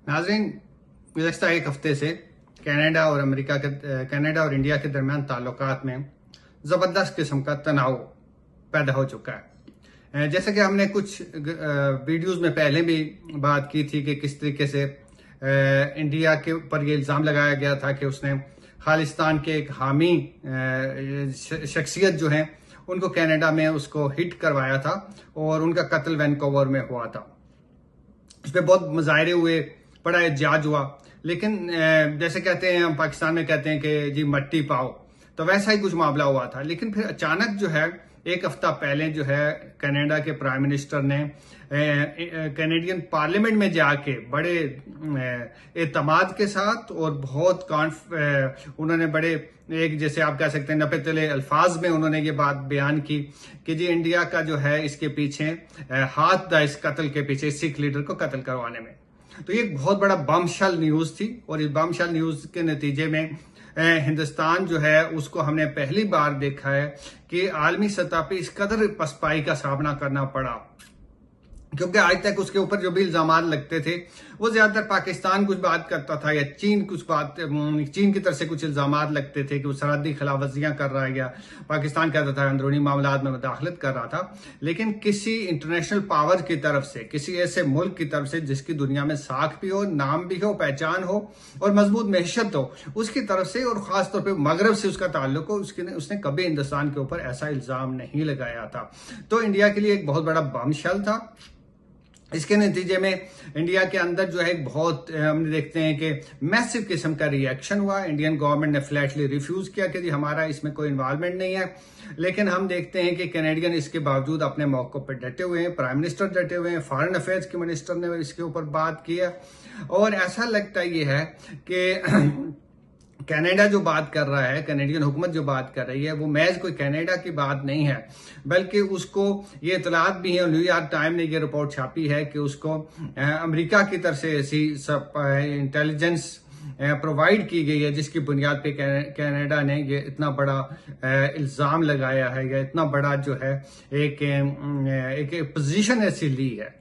नाज़रीन, गुज़श्ता एक हफ्ते से कनाडा और इंडिया के दरमियान ताल्लुकात में ज़बरदस्त किस्म का तनाव पैदा हो चुका है। जैसे कि हमने कुछ वीडियोस में पहले भी बात की थी कि किस तरीके से इंडिया के ऊपर ये इल्ज़ाम लगाया गया था कि उसने खालिस्तान के एक हामी शख्सियत जो है उनको कनाडा में उसको हिट करवाया था और उनका कत्ल वैनकूवर में हुआ था। उस पर बहुत मुजाहरे हुए, बड़ा एहतजाज हुआ, लेकिन जैसे कहते हैं हम पाकिस्तान में कहते हैं कि जी मट्टी पाओ, तो वैसा ही कुछ मामला हुआ था। लेकिन फिर अचानक जो है एक हफ्ता पहले जो है कनाडा के प्राइम मिनिस्टर ने कैनेडियन पार्लियामेंट में जाके बड़े एतमाद के साथ और बहुत उन्होंने बड़े एक जैसे आप कह सकते हैं नपे तले अल्फाज में उन्होंने ये बात बयान की कि जी इंडिया का जो है इसके पीछे हाथ था, इस कत्ल के पीछे सिख लीडर को कत्ल करवाने में। तो ये एक बहुत बड़ा बमशल न्यूज थी और इस बमशल न्यूज के नतीजे में हिंदुस्तान जो है उसको हमने पहली बार देखा है कि आलमी सतह पे इस कदर पसपाई का सामना करना पड़ा, क्योंकि आज तक उसके ऊपर जो भी इल्जाम लगते थे वो ज्यादातर पाकिस्तान कुछ बात करता था या चीन की तरफ से कुछ इल्जाम लगते थे कि वो सरहदी खिलाफवर्जियां कर रहा है या पाकिस्तान कहता था अंदरूनी मामलात में मुदाखलत कर रहा था। लेकिन किसी इंटरनेशनल पावर की तरफ से, किसी ऐसे मुल्क की तरफ से जिसकी दुनिया में साख भी हो, नाम भी हो, पहचान हो और मजबूत मैशत हो, उसकी तरफ से और खासतौर पर मगरब से उसका ताल्लुक हो, उसने कभी हिंदुस्तान के ऊपर ऐसा इल्जाम नहीं लगाया था। तो इंडिया के लिए एक बहुत बड़ा बमशल था। इसके नतीजे में इंडिया के अंदर जो है बहुत हम देखते हैं कि मैसिव किस्म का रिएक्शन हुआ। इंडियन गवर्नमेंट ने फ्लैटली रिफ्यूज किया कि जी हमारा इसमें कोई इन्वॉल्वमेंट नहीं है। लेकिन हम देखते हैं कि कैनेडियन इसके बावजूद अपने मौके पर डटे हुए हैं, प्राइम मिनिस्टर डटे हुए हैं, फॉरेन अफेयर्स के मिनिस्टर ने इसके ऊपर बात की है। और ऐसा लगता ये है कि कनाडा जो बात कर रहा है, कैनेडियन हुकूमत जो बात कर रही है, वो महज कोई कनाडा की बात नहीं है, बल्कि उसको ये इतलात भी है। न्यूयॉर्क टाइम ने ये रिपोर्ट छापी है कि उसको अमेरिका की तरफ से ऐसी इंटेलिजेंस प्रोवाइड की गई है जिसकी बुनियाद पे कनाडा ने ये इतना बड़ा इल्जाम लगाया है या इतना बड़ा जो है एक पोजीशन ऐसी ली है।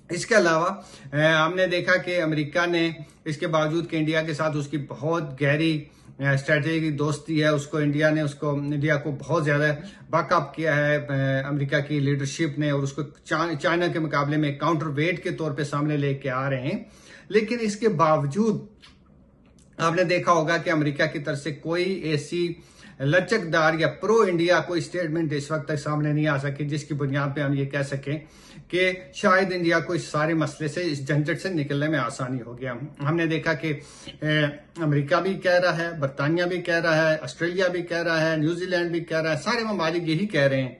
इसके अलावा हमने देखा कि अमेरिका ने इसके बावजूद कि इंडिया के साथ उसकी बहुत गहरी स्ट्रेटेजिक दोस्ती है, इंडिया को बहुत ज्यादा बैकअप किया है अमेरिका की लीडरशिप ने और उसको चाइना के मुकाबले में काउंटर वेट के तौर पे सामने लेके आ रहे हैं। लेकिन इसके बावजूद आपने देखा होगा कि अमेरिका की तरफ से कोई ऐसी लचकदार या प्रो इंडिया कोई स्टेटमेंट इस वक्त तक सामने नहीं आ सकी जिसकी बुनियाद पे हम ये कह सकें कि शायद इंडिया को इस सारे मसले से, इस झंझट से निकलने में आसानी हो गया। हमने देखा कि अमेरिका भी कह रहा है, बरतानिया भी कह रहा है, ऑस्ट्रेलिया भी कह रहा है, न्यूजीलैंड भी कह रहा है, सारे ममालिक यही कह रहे हैं,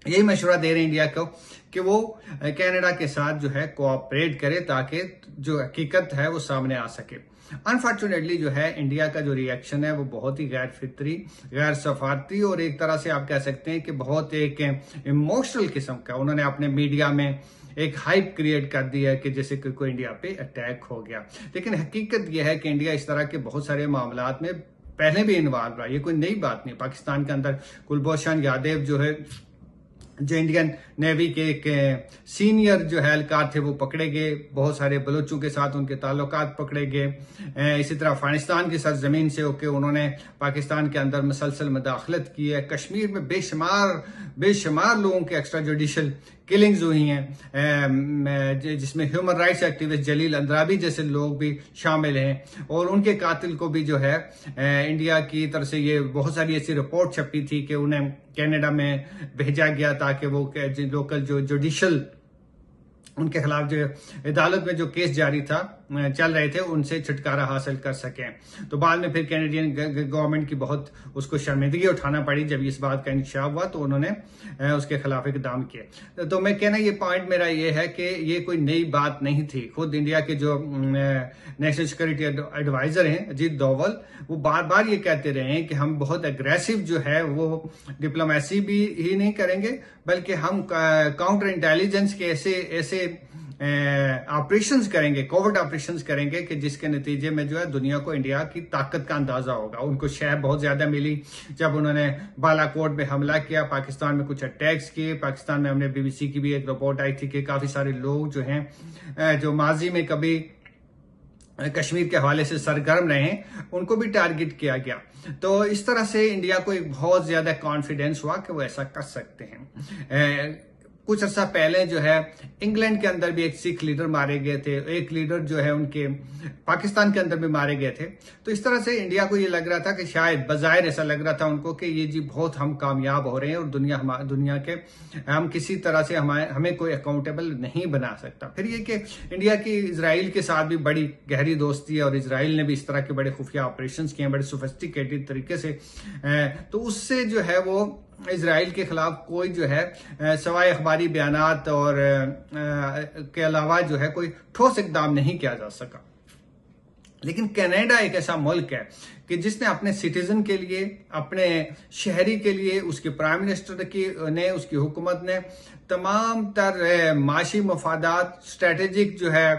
यही मशवरा दे रहे हैं इंडिया को कि वो कनाडा के साथ जो है कोऑपरेट करे ताकि जो हकीकत है वो सामने आ सके। अनफॉर्चुनेटली जो है इंडिया का जो रिएक्शन है वो बहुत ही गैर फितरी, गैर सफारती और एक तरह से आप कह सकते हैं कि बहुत एक इमोशनल किस्म का उन्होंने अपने मीडिया में एक हाइप क्रिएट कर दिया कि जैसे कि कोई इंडिया पे अटैक हो गया। लेकिन हकीकत यह है कि इंडिया इस तरह के बहुत सारे मामलात में पहले भी इन्वॉल्व रहा, ये कोई नई बात नहीं। पाकिस्तान के अंदर कुलभूषण यादव जो इंडियन नेवी के एक सीनियर जो एहलकार थे वो पकड़े गए, बहुत सारे बलोचों के साथ उनके ताल्लुकात पकड़े गए। इसी तरह अफगानिस्तान की सरजमीन से होकर उन्होंने पाकिस्तान के अंदर मुसलसल मुदाखलत की है। कश्मीर में बेशुमार लोगों के एक्स्ट्रा जुडिशल किलिंग्स हुई हैं, जिसमें ह्यूमन राइट्स एक्टिविस्ट जलील अंद्राबी जैसे लोग भी शामिल हैं और उनके कातिल को भी जो है इंडिया की तरफ से ये बहुत सारी ऐसी रिपोर्ट छपी थी कि उन्हें कनाडा में भेजा गया ताकि वो लोकल जो जुडिशल उनके खिलाफ जो अदालत में जो केस जारी था चल रहे थे उनसे छुटकारा हासिल कर सकें। तो बाद में फिर कैनेडियन गवर्नमेंट की बहुत उसको शर्मिंदगी उठाना पड़ी। जब इस बात का इंकशाफ हुआ तो उन्होंने उसके खिलाफ इकदाम किए। तो मैं कहना ये पॉइंट मेरा ये है कि ये कोई नई बात नहीं थी। खुद इंडिया के जो नेशनल सिक्योरिटी एडवाइजर हैं अजीत डोवल, वो बार बार ये कहते रहे हैं कि हम बहुत अग्रेसिव जो है वो डिप्लोमेसी भी ही नहीं करेंगे बल्कि हम काउंटर इंटेलिजेंस के ऐसे ऑपरेशंस करेंगे, कोविड ऑपरेशंस करेंगे कि जिसके नतीजे में जो है दुनिया को इंडिया की ताकत का अंदाजा होगा। उनको शय बहुत ज्यादा मिली जब उन्होंने बालाकोट में हमला किया, पाकिस्तान में कुछ अटैक्स किए। पाकिस्तान में हमने BBC की भी एक रिपोर्ट आई थी कि काफी सारे लोग जो हैं जो माजी में कभी कश्मीर के हवाले से सरगर्म रहे उनको भी टारगेट किया गया। तो इस तरह से इंडिया को एक बहुत ज्यादा कॉन्फिडेंस हुआ कि वो ऐसा कर सकते हैं। कुछ अर्सा पहले जो है इंग्लैंड के अंदर भी एक सिख लीडर मारे गए थे, एक लीडर जो है उनके पाकिस्तान के अंदर भी मारे गए थे। तो इस तरह से इंडिया को ये लग रहा था कि शायद बजायर ऐसा लग रहा था उनको कि ये जी बहुत हम कामयाब हो रहे हैं और दुनिया के हम किसी तरह से हमें कोई अकाउंटेबल नहीं बना सकता। फिर ये कि इंडिया की इजराइल के साथ भी बड़ी गहरी दोस्ती है और इजराइल ने भी इस तरह के बड़े खुफिया ऑपरेशन किए हैं बड़े सोफिस्टिकेटेड तरीके से। तो उससे जो है वो इजराइल के खिलाफ कोई जो है सवाए अखबारी बयानात और के अलावा जो है कोई ठोस इकदाम नहीं किया जा सका। लेकिन कनाडा एक ऐसा मुल्क है कि जिसने अपने सिटीजन के लिए, अपने शहरी के लिए, उसके प्राइम मिनिस्टर ने, उसकी हुकूमत ने तमाम तर माशी मफादात, स्ट्रेटेजिक जो है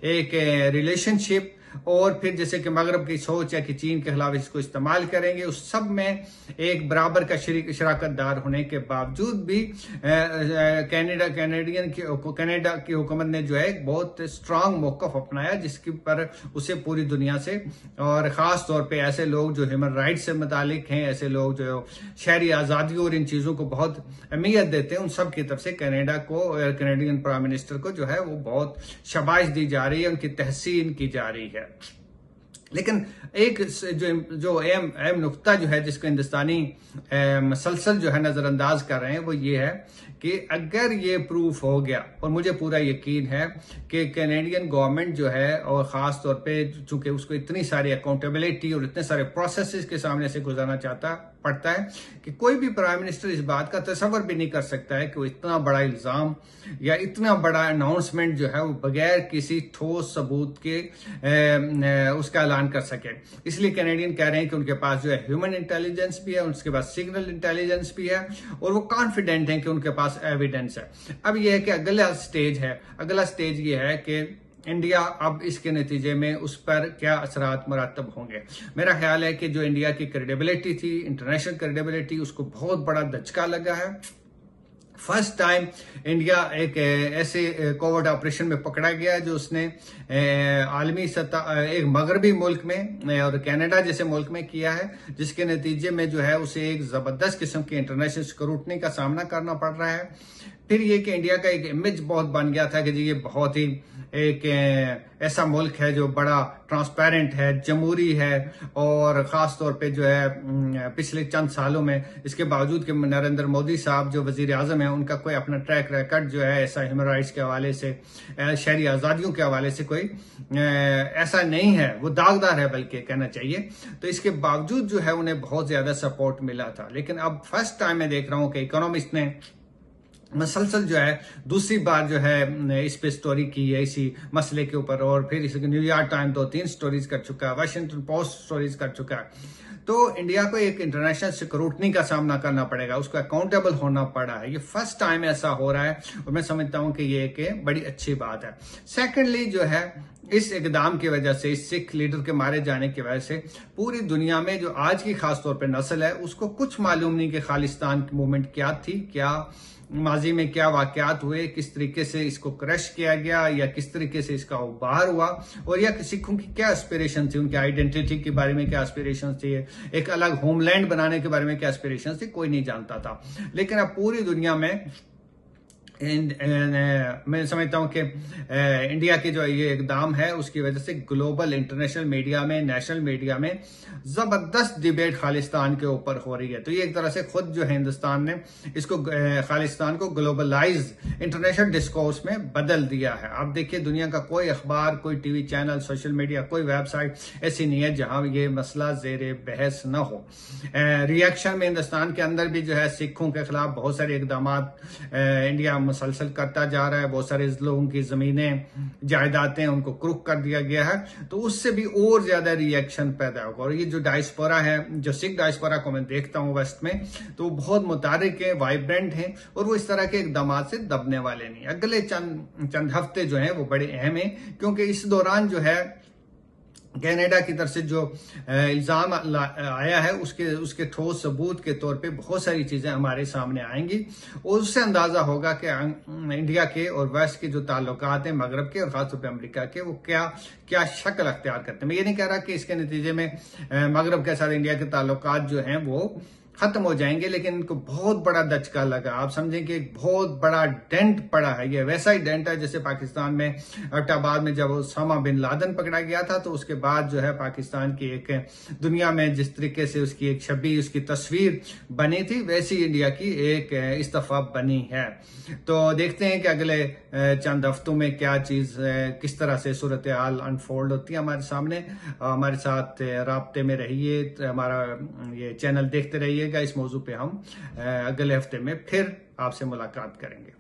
एक रिलेशनशिप और फिर जैसे कि मगरब की सोच है कि चीन के खिलाफ इसको इस्तेमाल करेंगे, उस सब में एक बराबर का शराकतदार होने के बावजूद भी कनाडा की हुकूमत ने जो है एक बहुत स्ट्रांग मौकफ अपनाया जिसके पर उसे पूरी दुनिया से और ख़ास तौर पे ऐसे लोग जो ह्यूमन राइट्स से मुतालिक हैं, ऐसे लोग जो शहरी आज़ादी और इन चीज़ों को बहुत अहमियत देते हैं, उन सब की तरफ से कनाडा को, कनाडियन प्राइम मिनिस्टर को जो है वो बहुत शाबाश दी जा रही है, उनकी तहसीन की जा रही है। लेकिन एक जो अहम नुक्ता जो है जिसको हिंदुस्तानी मसलसल जो है नजरअंदाज कर रहे हैं वो ये है कि अगर ये प्रूफ हो गया, और मुझे पूरा यकीन है कि कैनेडियन गवर्नमेंट जो है और ख़ास तौर पे चूंकि उसको इतनी सारी अकाउंटेबिलिटी और इतने सारे प्रोसेसेस के सामने से गुजारना पड़ता है कि कोई भी प्राइम मिनिस्टर इस बात का तसव्वुर भी नहीं कर सकता है कि वो इतना बड़ा इल्ज़ाम या इतना बड़ा अनाउंसमेंट जो है वो बगैर किसी ठोस सबूत के उसका ऐलान कर सके। इसलिए कैनेडियन कह रहे हैं कि उनके पास जो है ह्यूमन इंटेलिजेंस भी है, उनके पास सिग्नल इंटेलिजेंस भी है और वो कॉन्फिडेंट हैं कि उनके पास एविडेंस है। अब यह है कि अगला स्टेज ये है कि इंडिया अब इसके नतीजे में उस पर क्या असरात मुरतब होंगे। मेरा ख्याल है कि जो इंडिया की क्रेडिबिलिटी थी, इंटरनेशनल क्रेडिबिलिटी, उसको बहुत बड़ा धचका लगा है। फर्स्ट टाइम इंडिया एक ऐसे कोविड ऑपरेशन में पकड़ा गया जो उसने आलमी सतह एक मगरबी मुल्क में और कनाडा जैसे मुल्क में किया है, जिसके नतीजे में जो है उसे एक जबरदस्त किस्म की इंटरनेशनल स्क्रूटनी का सामना करना पड़ रहा है। फिर ये कि इंडिया का एक इमेज बहुत बन गया था कि जी ये बहुत ही एक ऐसा मुल्क है जो बड़ा ट्रांसपेरेंट है, जमहूरी है और ख़ास तौर पे जो है पिछले चंद सालों में इसके बावजूद कि नरेंद्र मोदी साहब जो वजीर आज़म है उनका कोई अपना ट्रैक रिकॉर्ड जो है ऐसा ह्यूमन राइट्स के हवाले से, शहरी आज़ादियों के हवाले से कोई ऐसा नहीं है, वो दागदार है बल्कि कहना चाहिए। तो इसके बावजूद जो है उन्हें बहुत ज़्यादा सपोर्ट मिला था। लेकिन अब फर्स्ट टाइम मैं देख रहा हूँ कि इकोनॉमिस्ट ने मसलसल जो है दूसरी बार जो है इस पे स्टोरी की है इसी मसले के ऊपर, और फिर इस न्यूयॉर्क टाइम 2-3 स्टोरीज कर चुका है, वाशिंगटन पोस्ट स्टोरीज कर चुका है। तो इंडिया को एक इंटरनेशनल स्क्रूटनी का सामना करना पड़ेगा, उसको अकाउंटेबल होना पड़ा है। ये फर्स्ट टाइम ऐसा हो रहा है और मैं समझता हूं कि ये एक बड़ी अच्छी बात है। सेकेंडली जो है इस इकदाम की वजह से, इस सिख लीडर के मारे जाने की वजह से पूरी दुनिया में जो आज की खासतौर पर नस्ल है उसको कुछ मालूम नहीं कि खालिस्तान की मूवमेंट क्या थी, क्या माजी में क्या वाकयात हुए, किस तरीके से इसको क्रश किया गया या किस तरीके से इसका उबार हुआ, और या सिखों की क्या एस्पिरेशन थी, उनकी आइडेंटिटी के बारे में क्या एस्पिरेशन थी, एक अलग होमलैंड बनाने के बारे में क्या एस्पिरेशन थी, कोई नहीं जानता था। लेकिन अब पूरी दुनिया में मैं समझता हूं कि इंडिया की जो ये इकदाम है उसकी वजह से ग्लोबल इंटरनेशनल मीडिया में, नेशनल मीडिया में जबरदस्त डिबेट खालिस्तान के ऊपर हो रही है। तो ये एक तरह से खुद जो है हिंदुस्तान ने इसको खालिस्तान को ग्लोबलाइज इंटरनेशनल डिस्कोर्स में बदल दिया है। आप देखिए दुनिया का कोई अखबार, कोई टीवी चैनल, सोशल मीडिया, कोई वेबसाइट ऐसी नहीं है जहां ये मसला जेर बहस न हो। रिएक्शन में हिंदुस्तान के अंदर भी जो है सिखों के खिलाफ बहुत सारे इकदाम इंडिया मुसलसल करता जा रहा है। बहुत सारे लोगों की जमीनें, जायदादें उनको क्रुक कर दिया गया है, तो उससे भी और ज्यादा रिएक्शन पैदा होगा। और ये जो डायस्पोरा है, जो सिख डायस्पोरा को मैं देखता हूँ वेस्ट में, तो बहुत मुतारिक है, वाइब्रेंट है, और वो इस तरह के इकदाम से दबने वाले नहीं। अगले चंद हफ्ते जो है वो बड़े अहम है, क्योंकि इस दौरान जो है कनाडा की तरफ से जो इल्जाम आया है उसके ठोस सबूत के तौर पे बहुत सारी चीजें हमारे सामने आएंगी, और उससे अंदाजा होगा कि इंडिया के और वेस्ट के जो ताल्लुकात हैं मगरब के और खासतौर पे अमेरिका के, वो क्या शक्ल अख्तियार करते हैं। मैं ये नहीं कह रहा कि इसके नतीजे में मगरब के साथ इंडिया के ताल्लुकात जो हैं वो खत्म हो जाएंगे, लेकिन इनको बहुत बड़ा दचका लगा। आप समझें कि एक बहुत बड़ा डेंट पड़ा है। ये वैसा ही डेंट है जैसे पाकिस्तान में एबटाबाद में जब ओसामा बिन लादेन पकड़ा गया था, तो उसके बाद जो है पाकिस्तान की एक दुनिया में जिस तरीके से उसकी एक छवि, उसकी तस्वीर बनी थी, वैसी इंडिया की एक इस दफा बनी है। तो देखते हैं कि अगले चंद हफ्तों में क्या चीज, किस तरह से सूरत हाल अनफोल्ड होती है हमारे सामने। हमारे साथ राब्ते में रहिए, हमारा ये चैनल देखते रहिए। इस मौजू पे हम अगले हफ्ते में फिर आपसे मुलाकात करेंगे।